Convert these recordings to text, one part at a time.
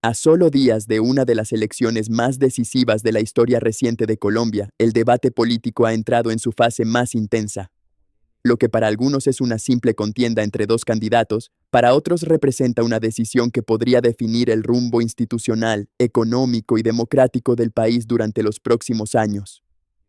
A solo días de una de las elecciones más decisivas de la historia reciente de Colombia, el debate político ha entrado en su fase más intensa. Lo que para algunos es una simple contienda entre dos candidatos, para otros representa una decisión que podría definir el rumbo institucional, económico y democrático del país durante los próximos años.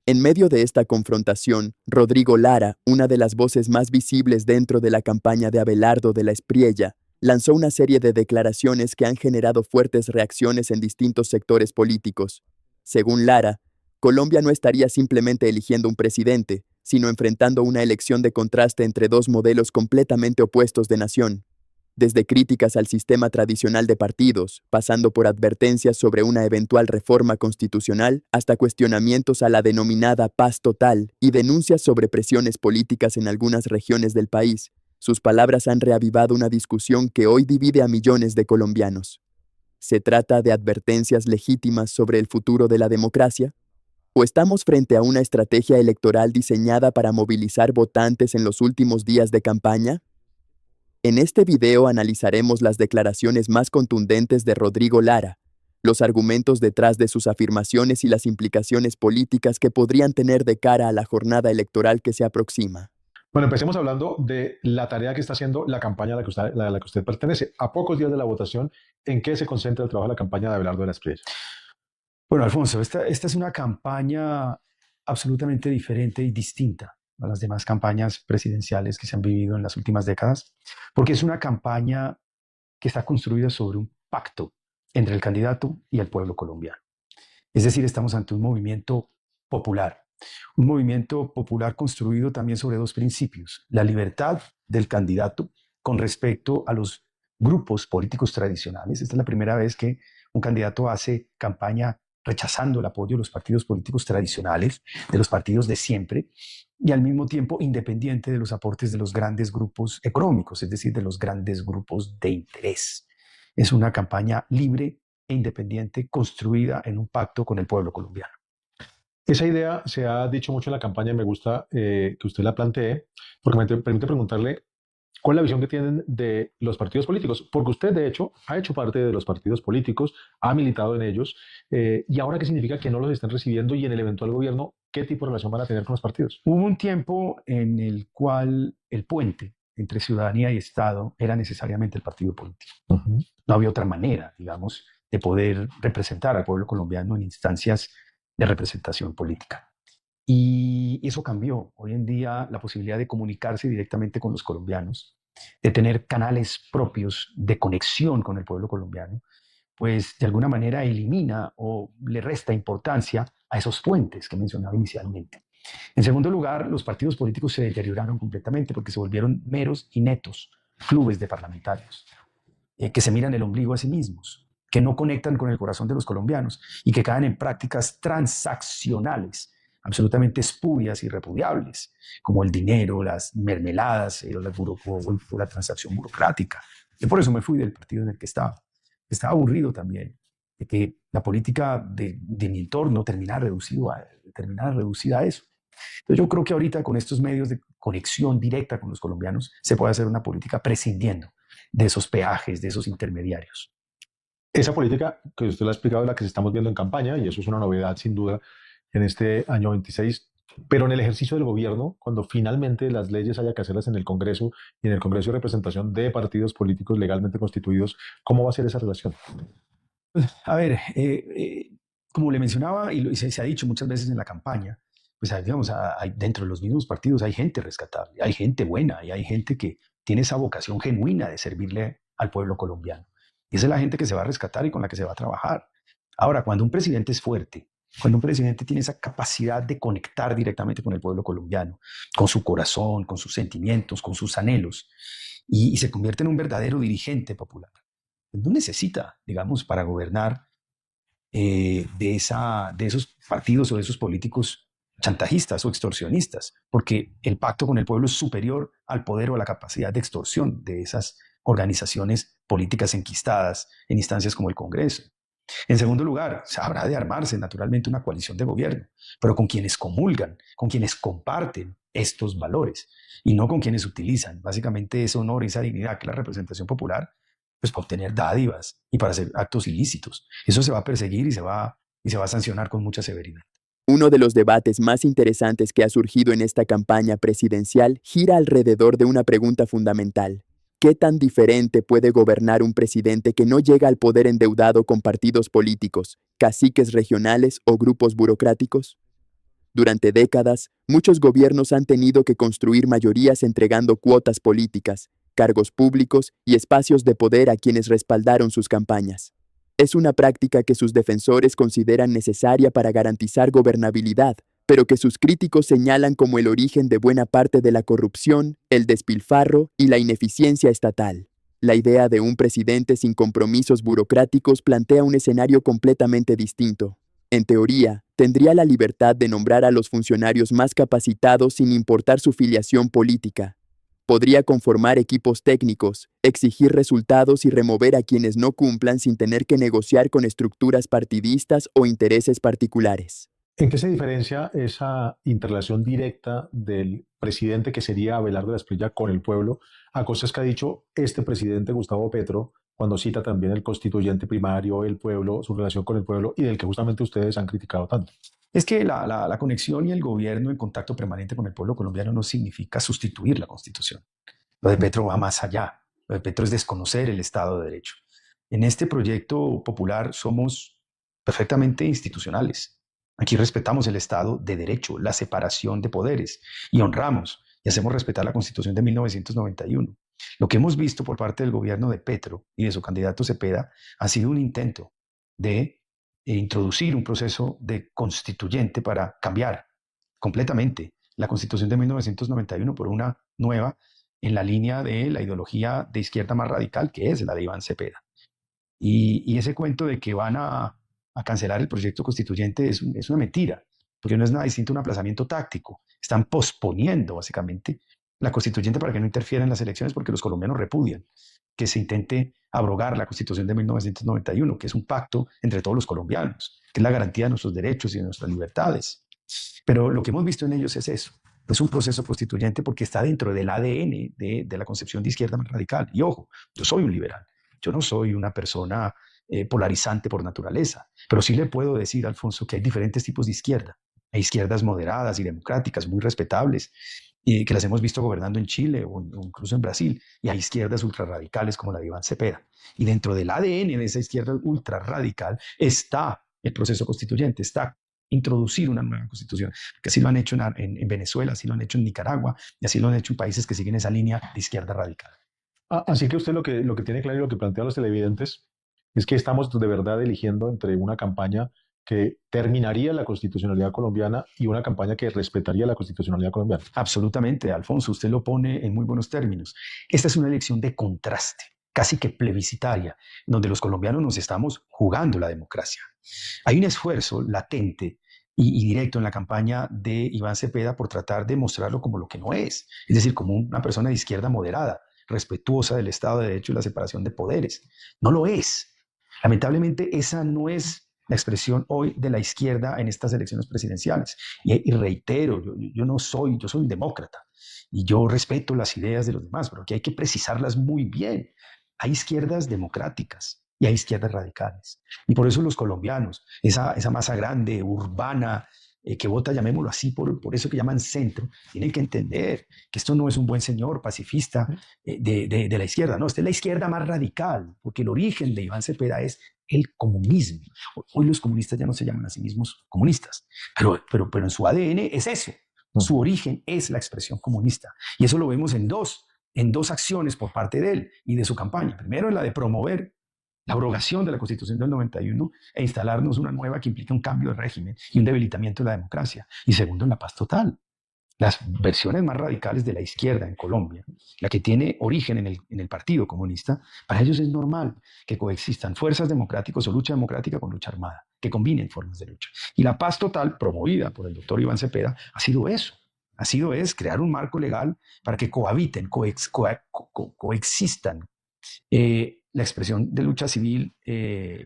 En medio de esta confrontación, Rodrigo Lara, una de las voces más visibles dentro de la campaña de Abelardo de la Espriella, lanzó una serie de declaraciones que han generado fuertes reacciones en distintos sectores políticos. Según Lara, Colombia no estaría simplemente eligiendo un presidente, sino enfrentando una elección de contraste entre dos modelos completamente opuestos de nación. Desde críticas al sistema tradicional de partidos, pasando por advertencias sobre una eventual reforma constitucional, hasta cuestionamientos a la denominada paz total y denuncias sobre presiones políticas en algunas regiones del país, sus palabras han reavivado una discusión que hoy divide a millones de colombianos. ¿Se trata de advertencias legítimas sobre el futuro de la democracia? ¿O estamos frente a una estrategia electoral diseñada para movilizar votantes en los últimos días de campaña? En este video analizaremos las declaraciones más contundentes de Rodrigo Lara, los argumentos detrás de sus afirmaciones y las implicaciones políticas que podrían tener de cara a la jornada electoral que se aproxima. Bueno, empecemos hablando de la tarea que está haciendo la campaña a la que usted pertenece. A pocos días de la votación, ¿en qué se concentra el trabajo de la campaña de Abelardo de la Espriella? Bueno, Alfonso, esta es una campaña absolutamente diferente y distinta a las demás campañas presidenciales que se han vivido en las últimas décadas, porque es una campaña que está construida sobre un pacto entre el candidato y el pueblo colombiano. Es decir, estamos ante un movimiento popular construido también sobre dos principios: la libertad del candidato con respecto a los grupos políticos tradicionales. Esta es la primera vez que un candidato hace campaña rechazando el apoyo de los partidos políticos tradicionales, de los partidos de siempre, y al mismo tiempo independiente de los aportes de los grandes grupos económicos, es decir, de los grandes grupos de interés. Es una campaña libre e independiente construida en un pacto con el pueblo colombiano. Esa idea se ha dicho mucho en la campaña y me gusta que usted la plantee, porque me permite preguntarle cuál es la visión que tienen de los partidos políticos, porque usted de hecho ha hecho parte de los partidos políticos, ha militado en ellos, y ahora qué significa que no los estén recibiendo y en el eventual gobierno, ¿qué tipo de relación van a tener con los partidos? Hubo un tiempo en el cual el puente entre ciudadanía y Estado era necesariamente el partido político. No había otra manera, digamos, de poder representar al pueblo colombiano en instancias de representación política. Y eso cambió. Hoy en día la posibilidad de comunicarse directamente con los colombianos, de tener canales propios de conexión con el pueblo colombiano, pues de alguna manera elimina o le resta importancia a esos puentes que mencionaba inicialmente. En segundo lugar, los partidos políticos se deterioraron completamente porque se volvieron meros y netos clubes de parlamentarios que se miran el ombligo a sí mismos, que no conectan con el corazón de los colombianos y que caen en prácticas transaccionales absolutamente espurias y repudiables, como el dinero, las mermeladas o la transacción burocrática. Yo por eso me fui del partido en el que estaba. Estaba aburrido también de que la política de mi entorno terminara reducida a eso. Entonces yo creo que ahorita con estos medios de conexión directa con los colombianos se puede hacer una política prescindiendo de esos peajes, de esos intermediarios. Esa política que usted lo ha explicado es la que estamos viendo en campaña, y eso es una novedad sin duda en este año 26. Pero en el ejercicio del gobierno, cuando finalmente las leyes haya que hacerlas en el Congreso y en el Congreso de representación de partidos políticos legalmente constituidos, ¿cómo va a ser esa relación? A ver, como le mencionaba y se ha dicho muchas veces en la campaña, pues digamos, dentro de los mismos partidos hay gente rescatable, hay gente buena y hay gente que tiene esa vocación genuina de servirle al pueblo colombiano. Y esa es la gente que se va a rescatar y con la que se va a trabajar. Ahora, cuando un presidente es fuerte, cuando un presidente tiene esa capacidad de conectar directamente con el pueblo colombiano, con su corazón, con sus sentimientos, con sus anhelos, y se convierte en un verdadero dirigente popular, pues no necesita, digamos, para gobernar de esos partidos o de esos políticos chantajistas o extorsionistas, porque el pacto con el pueblo es superior al poder o a la capacidad de extorsión de esas organizaciones políticas enquistadas en instancias como el Congreso. En segundo lugar, habrá de armarse naturalmente una coalición de gobierno, pero con quienes comulgan, con quienes comparten estos valores y no con quienes utilizan básicamente ese honor, esa dignidad que es la representación popular pues para obtener dádivas y para hacer actos ilícitos. Eso se va a perseguir y se va a sancionar con mucha severidad. Uno de los debates más interesantes que ha surgido en esta campaña presidencial gira alrededor de una pregunta fundamental. ¿Qué tan diferente puede gobernar un presidente que no llega al poder endeudado con partidos políticos, caciques regionales o grupos burocráticos? Durante décadas, muchos gobiernos han tenido que construir mayorías entregando cuotas políticas, cargos públicos y espacios de poder a quienes respaldaron sus campañas. Es una práctica que sus defensores consideran necesaria para garantizar gobernabilidad, pero que sus críticos señalan como el origen de buena parte de la corrupción, el despilfarro y la ineficiencia estatal. La idea de un presidente sin compromisos burocráticos plantea un escenario completamente distinto. En teoría, tendría la libertad de nombrar a los funcionarios más capacitados sin importar su filiación política. Podría conformar equipos técnicos, exigir resultados y remover a quienes no cumplan sin tener que negociar con estructuras partidistas o intereses particulares. ¿En qué se diferencia esa interrelación directa del presidente que sería Abelardo de la Espriella con el pueblo a cosas que ha dicho este presidente Gustavo Petro cuando cita también el constituyente primario, el pueblo, su relación con el pueblo y del que justamente ustedes han criticado tanto? Es que la conexión y el gobierno en contacto permanente con el pueblo colombiano no significa sustituir la Constitución. Lo de Petro va más allá. Lo de Petro es desconocer el Estado de Derecho. En este proyecto popular somos perfectamente institucionales. Aquí respetamos el Estado de Derecho, la separación de poderes y honramos y hacemos respetar la Constitución de 1991. Lo que hemos visto por parte del gobierno de Petro y de su candidato Cepeda ha sido un intento de introducir un proceso de constituyente para cambiar completamente la Constitución de 1991 por una nueva en la línea de la ideología de izquierda más radical, que es la de Iván Cepeda. Y ese cuento de que van a cancelar el proyecto constituyente es una mentira, porque no es nada distinto a un aplazamiento táctico. Están posponiendo básicamente la constituyente para que no interfiera en las elecciones, porque los colombianos repudian que se intente abrogar la Constitución de 1991, que es un pacto entre todos los colombianos, que es la garantía de nuestros derechos y de nuestras libertades. Pero lo que hemos visto en ellos es eso. Es un proceso constituyente porque está dentro del ADN de la concepción de izquierda más radical. Y ojo, yo soy un liberal. Yo no soy una persona polarizante por naturaleza, pero sí le puedo decir, Alfonso, que hay diferentes tipos de izquierda. Hay izquierdas moderadas y democráticas, muy respetables, y que las hemos visto gobernando en Chile o incluso en Brasil, y hay izquierdas ultrarradicales como la de Iván Cepeda. Y dentro del ADN de esa izquierda ultrarradical está el proceso constituyente, está introducir una nueva constitución, que así lo han hecho en Venezuela, así lo han hecho en Nicaragua, y así lo han hecho en países que siguen esa línea de izquierda radical. Así que usted lo que tiene claro y lo que plantea a los televidentes es que estamos de verdad eligiendo entre una campaña que terminaría la constitucionalidad colombiana y una campaña que respetaría la constitucionalidad colombiana. Absolutamente, Alfonso, usted lo pone en muy buenos términos. Esta es una elección de contraste, casi que plebiscitaria, donde los colombianos nos estamos jugando la democracia. Hay un esfuerzo latente y directo en la campaña de Iván Cepeda por tratar de mostrarlo como lo que no es decir, como una persona de izquierda moderada, respetuosa del Estado de Derecho y la separación de poderes. No lo es. Lamentablemente, esa no es la expresión hoy de la izquierda en estas elecciones presidenciales. Y reitero, yo soy un demócrata y yo respeto las ideas de los demás, pero aquí hay que precisarlas muy bien. Hay izquierdas democráticas y hay izquierdas radicales. Y por eso los colombianos, esa masa grande, urbana, que vota, llamémoslo así, por eso que llaman centro, tienen que entender que esto no es un buen señor pacifista de la izquierda, no, esta es la izquierda más radical, porque el origen de Iván Cepeda es el comunismo. Hoy los comunistas ya no se llaman a sí mismos comunistas, pero en su ADN es eso, su origen es la expresión comunista, y eso lo vemos en dos acciones por parte de él y de su campaña. Primero, en la de promover la abrogación de la Constitución del 91 e instalarnos una nueva que implica un cambio de régimen y un debilitamiento de la democracia. Y segundo, en la paz total. Las versiones más radicales de la izquierda en Colombia, la que tiene origen en el Partido Comunista, para ellos es normal que coexistan fuerzas democráticas o lucha democrática con lucha armada, que combinen formas de lucha. Y la paz total, promovida por el doctor Iván Cepeda, ha sido eso. Ha sido crear un marco legal para que cohabiten, coexistan la expresión de lucha civil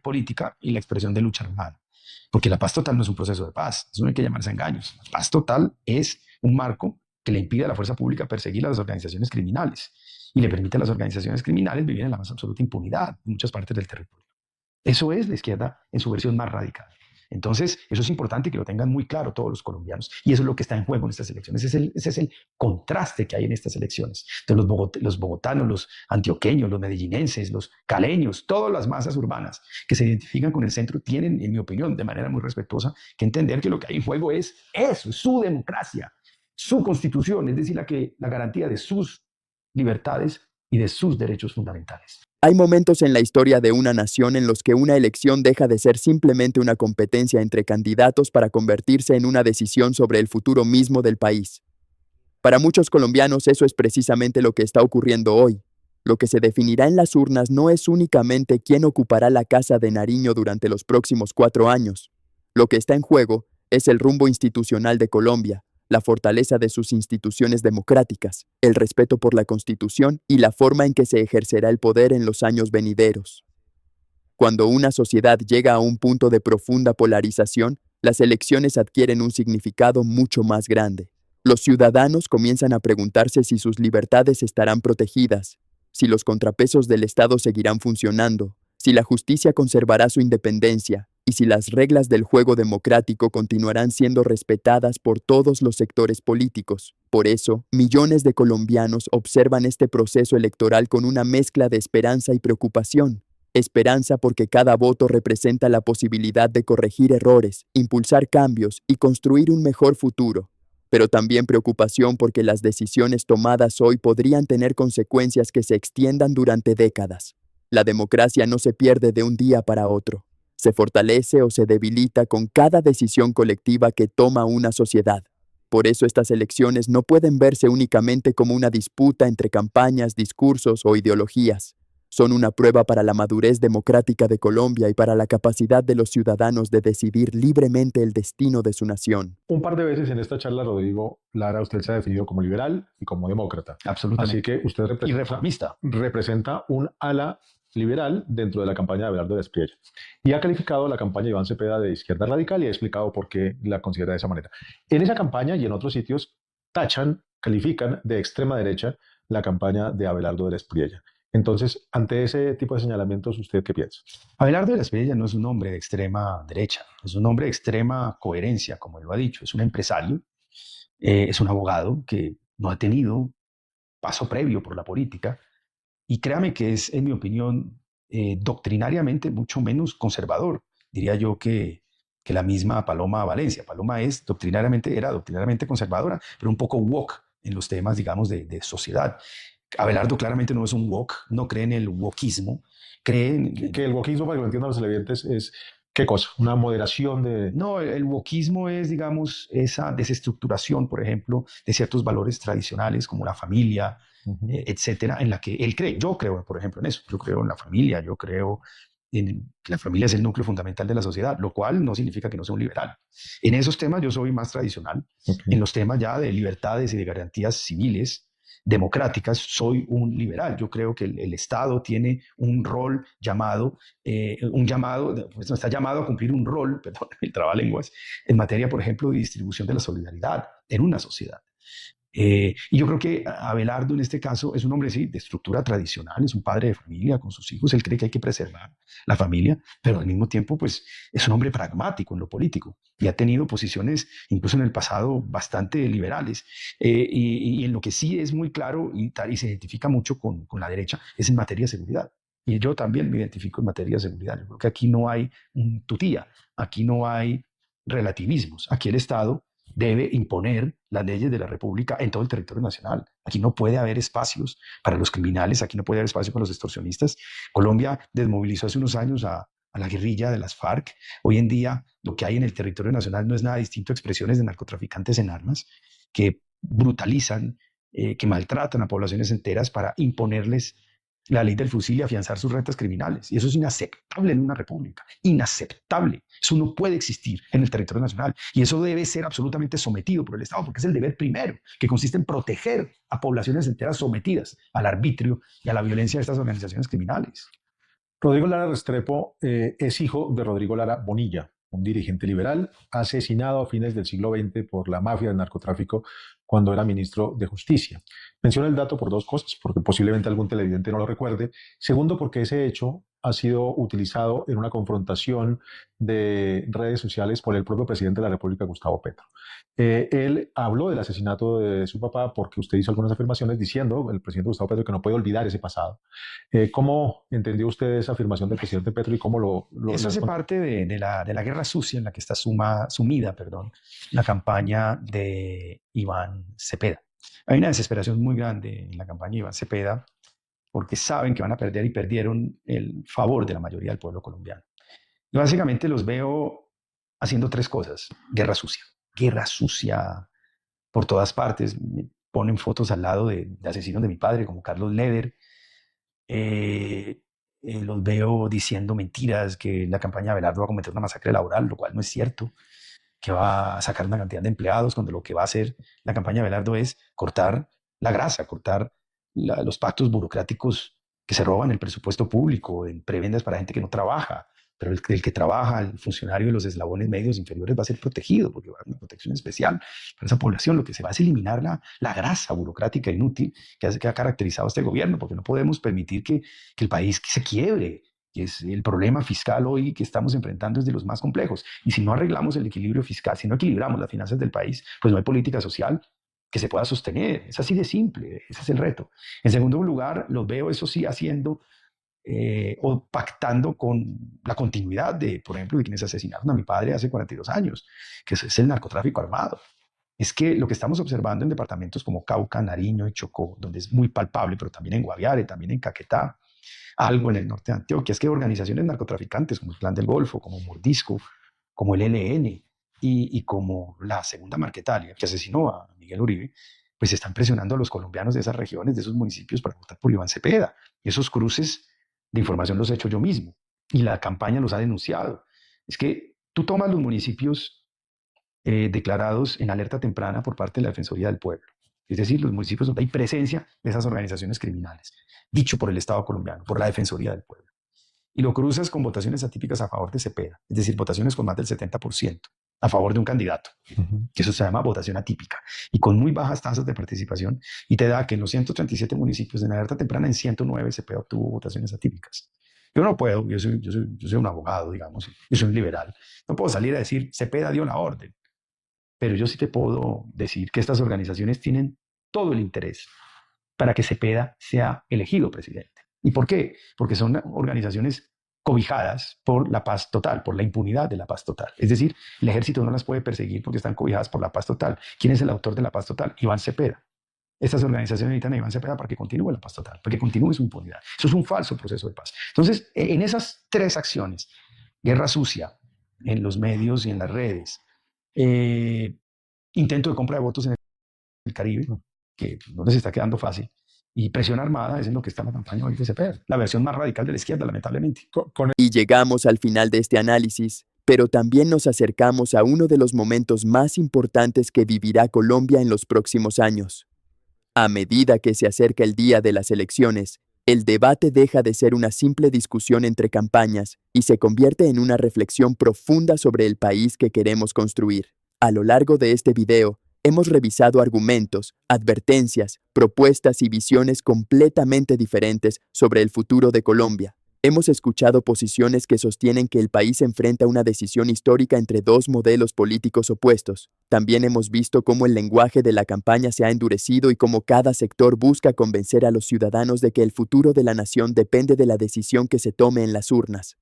política y la expresión de lucha armada. Porque la paz total no es un proceso de paz, eso no hay que llamarse engaños. La paz total es un marco que le impide a la fuerza pública perseguir a las organizaciones criminales y le permite a las organizaciones criminales vivir en la más absoluta impunidad en muchas partes del territorio. Eso es la izquierda en su versión más radical. Entonces, eso es importante que lo tengan muy claro todos los colombianos. Y eso es lo que está en juego en estas elecciones. Ese es el contraste que hay en estas elecciones. Entonces, los bogotanos, los antioqueños, los medellinenses, los caleños, todas las masas urbanas que se identifican con el centro tienen, en mi opinión, de manera muy respetuosa, que entender que lo que hay en juego es eso, su democracia, su constitución, es decir, la garantía de sus libertades y de sus derechos fundamentales. Hay momentos en la historia de una nación en los que una elección deja de ser simplemente una competencia entre candidatos para convertirse en una decisión sobre el futuro mismo del país. Para muchos colombianos eso es precisamente lo que está ocurriendo hoy. Lo que se definirá en las urnas no es únicamente quién ocupará la Casa de Nariño durante los próximos 4 años. Lo que está en juego es el rumbo institucional de Colombia, la fortaleza de sus instituciones democráticas, el respeto por la Constitución y la forma en que se ejercerá el poder en los años venideros. Cuando una sociedad llega a un punto de profunda polarización, las elecciones adquieren un significado mucho más grande. Los ciudadanos comienzan a preguntarse si sus libertades estarán protegidas, si los contrapesos del Estado seguirán funcionando, si la justicia conservará su independencia, y si las reglas del juego democrático continuarán siendo respetadas por todos los sectores políticos. Por eso, millones de colombianos observan este proceso electoral con una mezcla de esperanza y preocupación. Esperanza porque cada voto representa la posibilidad de corregir errores, impulsar cambios y construir un mejor futuro. Pero también preocupación porque las decisiones tomadas hoy podrían tener consecuencias que se extiendan durante décadas. La democracia no se pierde de un día para otro. Se fortalece o se debilita con cada decisión colectiva que toma una sociedad. Por eso estas elecciones no pueden verse únicamente como una disputa entre campañas, discursos o ideologías. Son una prueba para la madurez democrática de Colombia y para la capacidad de los ciudadanos de decidir libremente el destino de su nación. Un par de veces en esta charla, Rodrigo Lara, usted se ha definido como liberal y como demócrata. Absolutamente. Así que usted Y reformista. representa un ala liberal dentro de la campaña de Abelardo de Espriella. Y ha calificado la campaña de Iván Cepeda de izquierda radical y ha explicado por qué la considera de esa manera. En esa campaña y en otros sitios califican de extrema derecha la campaña de Abelardo de Espriella. Entonces, ante ese tipo de señalamientos, ¿usted qué piensa? Abelardo de Espriella no es un hombre de extrema derecha, es un hombre de extrema coherencia, como él lo ha dicho. Es un empresario, es un abogado que no ha tenido paso previo por la política y créame que es, en mi opinión, doctrinariamente mucho menos conservador, diría yo, que la misma Paloma Valencia. Paloma era doctrinariamente conservadora, pero un poco woke en los temas, digamos, de sociedad. Abelardo claramente no es un woke, no cree en el wokismo, cree en... Que el wokismo, para que lo entiendan los televidentes, es ¿qué cosa? Una moderación de... No, el wokismo es, digamos, esa desestructuración, por ejemplo, de ciertos valores tradicionales como la familia, etcétera, en la que él cree. Yo creo, por ejemplo, en eso. Yo creo en la familia, yo creo en que la familia es el núcleo fundamental de la sociedad, lo cual no significa que no sea un liberal. En esos temas yo soy más tradicional. En los temas ya de libertades y de garantías civiles, democráticas, soy un liberal. Yo creo que el Estado tiene un rol pues está llamado a cumplir un rol, perdón, el trabalenguas, en materia, por ejemplo, de distribución de la solidaridad en una sociedad. Y yo creo que Abelardo en este caso es un hombre, sí, de estructura tradicional, es un padre de familia con sus hijos, él cree que hay que preservar la familia, pero al mismo tiempo pues es un hombre pragmático en lo político y ha tenido posiciones incluso en el pasado bastante liberales. Y en lo que sí es muy claro y se identifica mucho con la derecha es en materia de seguridad. Y yo también me identifico en materia de seguridad. Yo creo que aquí no hay un tutía, aquí no hay relativismos, aquí el Estado debe imponer las leyes de la República en todo el territorio nacional. Aquí no puede haber espacios para los criminales, aquí no puede haber espacio para los extorsionistas. Colombia desmovilizó hace unos años a la guerrilla de las FARC. Hoy en día lo que hay en el territorio nacional no es nada distinto a expresiones de narcotraficantes en armas que brutalizan, que maltratan a poblaciones enteras para imponerles la ley del fusil y afianzar sus rentas criminales. Y eso es inaceptable en una república. Inaceptable. Eso no puede existir en el territorio nacional. Y eso debe ser absolutamente sometido por el Estado, porque es el deber primero, que consiste en proteger a poblaciones enteras sometidas al arbitrio y a la violencia de estas organizaciones criminales. Rodrigo Lara Restrepo es hijo de Rodrigo Lara Bonilla, un dirigente liberal asesinado a fines del siglo XX por la mafia del narcotráfico cuando era ministro de Justicia. Menciono el dato por dos cosas, porque posiblemente algún televidente no lo recuerde. Segundo, porque ese hecho ha sido utilizado en una confrontación de redes sociales por el propio presidente de la República, Gustavo Petro. Él habló del asesinato de su papá porque usted hizo algunas afirmaciones diciendo, el presidente Gustavo Petro, que no puede olvidar ese pasado. ¿Cómo entendió usted esa afirmación del presidente Petro y cómo Eso hace parte de la guerra sucia en la que está sumida, la campaña de Iván Cepeda. Hay una desesperación muy grande en la campaña de Iván Cepeda porque saben que van a perder y perdieron el favor de la mayoría del pueblo colombiano. Y básicamente los veo haciendo tres cosas. Guerra sucia por todas partes. Me ponen fotos al lado de asesinos de mi padre, como Carlos Leder. Los veo diciendo mentiras, que la campaña de Abelardo va a cometer una masacre laboral, lo cual no es cierto, que va a sacar una cantidad de empleados, cuando lo que va a hacer la campaña de Abelardo es cortar la grasa, cortar los pactos burocráticos que se roban el presupuesto público, en prebendas para gente que no trabaja, pero el que trabaja, el funcionario de los eslabones medios inferiores va a ser protegido, porque va a haber una protección especial para esa población. Lo que se va a es eliminar la grasa burocrática inútil que ha caracterizado a este gobierno, porque no podemos permitir que el país se quiebre, que es el problema fiscal hoy que estamos enfrentando es de los más complejos. Y si no arreglamos el equilibrio fiscal, si no equilibramos las finanzas del país, pues no hay política social que se pueda sostener. Es así de simple, ese es el reto. En segundo lugar, los veo, eso sí, haciendo o pactando con la continuidad de, por ejemplo, de quienes asesinaron a mi padre hace 42 años, que es el narcotráfico armado. Es que lo que estamos observando en departamentos como Cauca, Nariño y Chocó, donde es muy palpable, pero también en Guaviare, también en Caquetá, algo en el norte de Antioquia, es que organizaciones narcotraficantes como el Clan del Golfo, como Mordisco, como el ELN y como la Segunda Marquetalia, que asesinó a Miguel Uribe, pues están presionando a los colombianos de esas regiones, de esos municipios, para votar por Iván Cepeda. Y esos cruces de información los he hecho yo mismo y la campaña los ha denunciado. Es que tú tomas los municipios declarados en alerta temprana por parte de la Defensoría del Pueblo, es decir, los municipios donde hay presencia de esas organizaciones criminales, dicho por el Estado colombiano, por la Defensoría del Pueblo, y lo cruzas con votaciones atípicas a favor de Cepeda, es decir, votaciones con más del 70% a favor de un candidato, que eso se llama votación atípica, y con muy bajas tasas de participación, y te da que en los 137 municipios de alerta temprana, en 109 Cepeda obtuvo votaciones atípicas. Yo no puedo, yo soy un abogado, digamos, yo soy un liberal, no puedo salir a decir Cepeda dio la orden, pero yo sí te puedo decir que estas organizaciones tienen todo el interés para que Cepeda sea elegido presidente. ¿Y por qué? Porque son organizaciones cobijadas por la paz total, por la impunidad de la paz total. Es decir, el ejército no las puede perseguir porque están cobijadas por la paz total. ¿Quién es el autor de la paz total? Iván Cepeda. Estas organizaciones necesitan a Iván Cepeda para que continúe la paz total, para que continúe su impunidad. Eso es un falso proceso de paz. Entonces, en esas tres acciones, guerra sucia en los medios y en las redes, intento de compra de votos en el Caribe, que no les está quedando fácil, y presión armada es en lo que está la campaña hoy de Cepeda, la versión más radical de la izquierda, lamentablemente. Y llegamos al final de este análisis, pero también nos acercamos a uno de los momentos más importantes que vivirá Colombia en los próximos años. A medida que se acerca el día de las elecciones, el debate deja de ser una simple discusión entre campañas y se convierte en una reflexión profunda sobre el país que queremos construir. A lo largo de este video, hemos revisado argumentos, advertencias, propuestas y visiones completamente diferentes sobre el futuro de Colombia. Hemos escuchado posiciones que sostienen que el país enfrenta una decisión histórica entre dos modelos políticos opuestos. También hemos visto cómo el lenguaje de la campaña se ha endurecido y cómo cada sector busca convencer a los ciudadanos de que el futuro de la nación depende de la decisión que se tome en las urnas.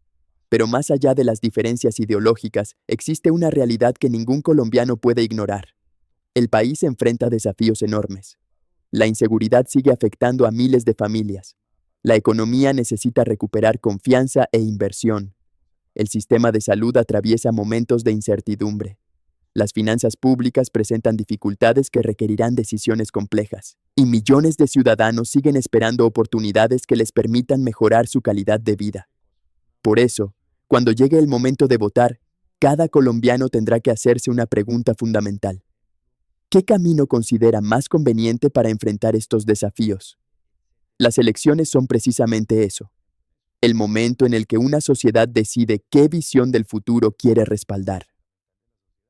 Pero más allá de las diferencias ideológicas, existe una realidad que ningún colombiano puede ignorar. El país enfrenta desafíos enormes. La inseguridad sigue afectando a miles de familias. La economía necesita recuperar confianza e inversión. El sistema de salud atraviesa momentos de incertidumbre. Las finanzas públicas presentan dificultades que requerirán decisiones complejas. Y millones de ciudadanos siguen esperando oportunidades que les permitan mejorar su calidad de vida. Por eso, cuando llegue el momento de votar, cada colombiano tendrá que hacerse una pregunta fundamental. ¿Qué camino considera más conveniente para enfrentar estos desafíos? Las elecciones son precisamente eso, el momento en el que una sociedad decide qué visión del futuro quiere respaldar.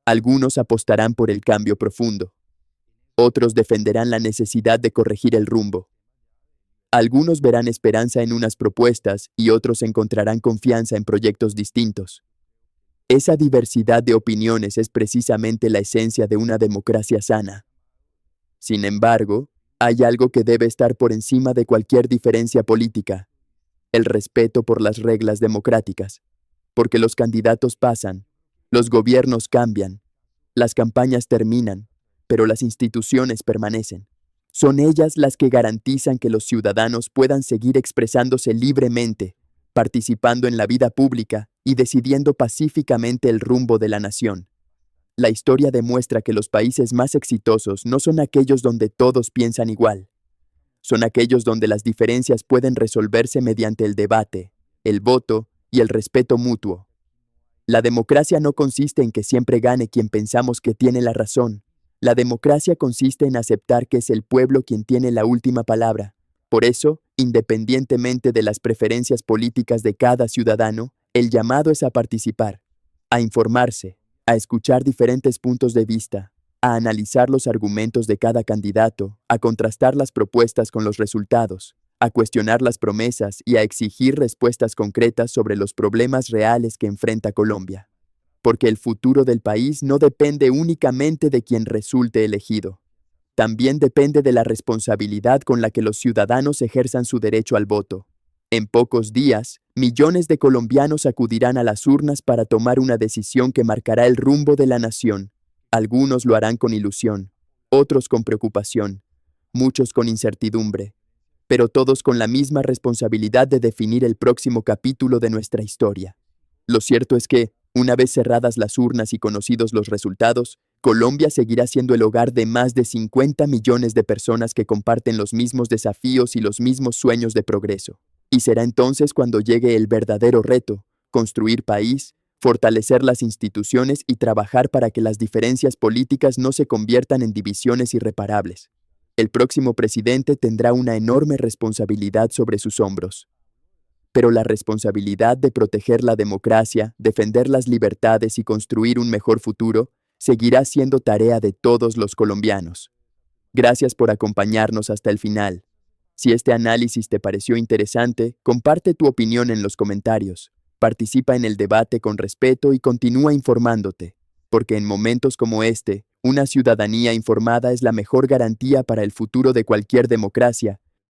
Algunos apostarán por el cambio profundo. Otros defenderán la necesidad de corregir el rumbo. Algunos verán esperanza en unas propuestas y otros encontrarán confianza en proyectos distintos. Esa diversidad de opiniones es precisamente la esencia de una democracia sana. Sin embargo, hay algo que debe estar por encima de cualquier diferencia política: el respeto por las reglas democráticas. Porque los candidatos pasan, los gobiernos cambian, las campañas terminan, pero las instituciones permanecen. Son ellas las que garantizan que los ciudadanos puedan seguir expresándose libremente, participando en la vida pública y decidiendo pacíficamente el rumbo de la nación. La historia demuestra que los países más exitosos no son aquellos donde todos piensan igual. Son aquellos donde las diferencias pueden resolverse mediante el debate, el voto y el respeto mutuo. La democracia no consiste en que siempre gane quien pensamos que tiene la razón. La democracia consiste en aceptar que es el pueblo quien tiene la última palabra. Por eso, independientemente de las preferencias políticas de cada ciudadano, el llamado es a participar, a informarse, a escuchar diferentes puntos de vista, a analizar los argumentos de cada candidato, a contrastar las propuestas con los resultados, a cuestionar las promesas y a exigir respuestas concretas sobre los problemas reales que enfrenta Colombia. Porque el futuro del país no depende únicamente de quien resulte elegido. También depende de la responsabilidad con la que los ciudadanos ejerzan su derecho al voto. En pocos días, millones de colombianos acudirán a las urnas para tomar una decisión que marcará el rumbo de la nación. Algunos lo harán con ilusión, otros con preocupación, muchos con incertidumbre, pero todos con la misma responsabilidad de definir el próximo capítulo de nuestra historia. Lo cierto es que, una vez cerradas las urnas y conocidos los resultados, Colombia seguirá siendo el hogar de más de 50 millones de personas que comparten los mismos desafíos y los mismos sueños de progreso. Y será entonces cuando llegue el verdadero reto: construir país, fortalecer las instituciones y trabajar para que las diferencias políticas no se conviertan en divisiones irreparables. El próximo presidente tendrá una enorme responsabilidad sobre sus hombros. Pero la responsabilidad de proteger la democracia, defender las libertades y construir un mejor futuro seguirá siendo tarea de todos los colombianos. Gracias por acompañarnos hasta el final. Si este análisis te pareció interesante, comparte tu opinión en los comentarios. Participa en el debate con respeto y continúa informándote, porque en momentos como este, una ciudadanía informada es la mejor garantía para el futuro de cualquier democracia